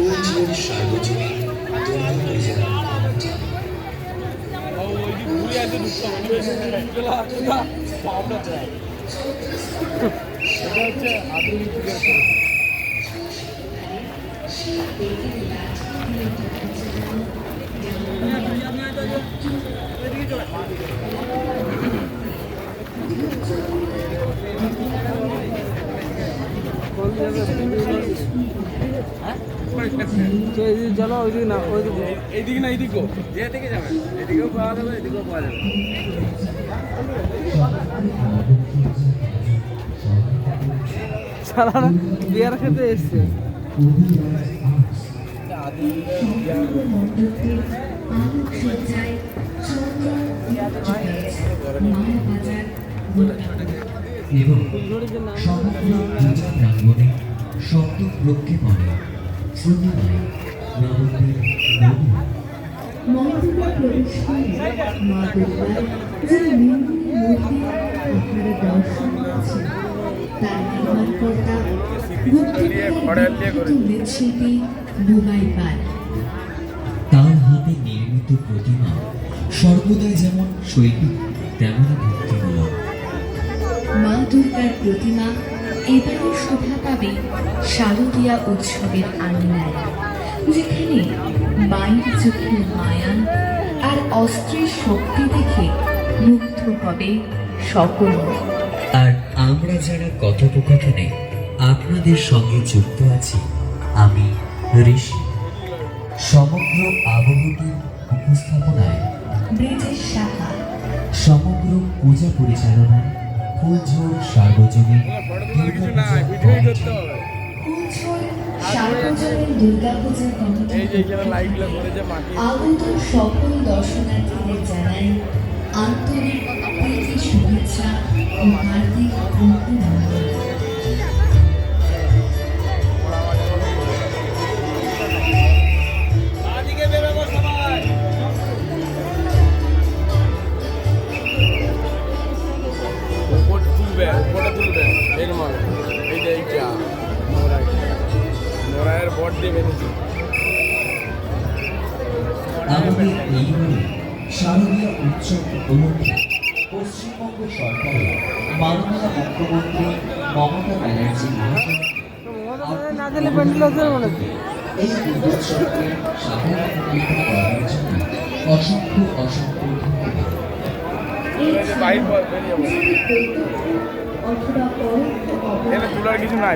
ফুলঝোর সার্বজনীন দুর্গা পূজার অনুষ্ঠান। চলো ওইদিকে না ওইদিকে এইদিকে না এইদিকেও যেদিকে যাবে এদিকেও পাওয়া যাবে এদিকেও পাওয়া যাবে। সারা বিয়ার খেতে এসছে এবং প্রাঙ্গণে শব্দ রক্ষে পড়ে শ্রুতিময় নবদ্বীপ নবী মা দুর্গার প্রবেশ করে মা দুর্গার যে মূর্তি আপনারা দর্শন করেছেন তার নির্মাণকর্তা মৃৎশিল্পী বুবাই পাল। তার হাতে নির্মিত প্রতিমা সর্বদাই যেমন শৈল্পিক তেমনই ভক্তিমূলক। মা দুর্গার প্রতিমা এবারে শোভা পাবে শারদীয়া উৎসবের আঙিনায়, যেখানে মায়ের চোখের মায়া আর অস্ত্রের শক্তি দেখে মুগ্ধ হবে সকল। আর আমরা যারা কথোপকথনে আপনাদের সঙ্গে যুক্ত আছি, আমি ঋষি। সমগ্র আবহটির উপস্থাপনায় ব্রিজেশ সাহা, সমগ্র পূজা পরিচালনায় ফুলঝোর সার্বজনীন ফুলঝোর সার্বজনীন দুর্গাপূজার কমিটি আগত সকল দর্শনার্থীদের জানাই আন্তরিক প্রীতি শুভেচ্ছা ও হার্দিক অভিনন্দন। আমাদের এইভাবে শারদীয় উৎসব উপলক্ষে পশ্চিমবঙ্গ সরকারের মাননীয় মুখ্যমন্ত্রী মমতা ব্যানার্জি এই উৎসবকে সাফল্যমণ্ডিত করার জন্য অসংখ্য অসংখ্য ধন্যবাদ। অথবা পরোক্ষ কিছু নাই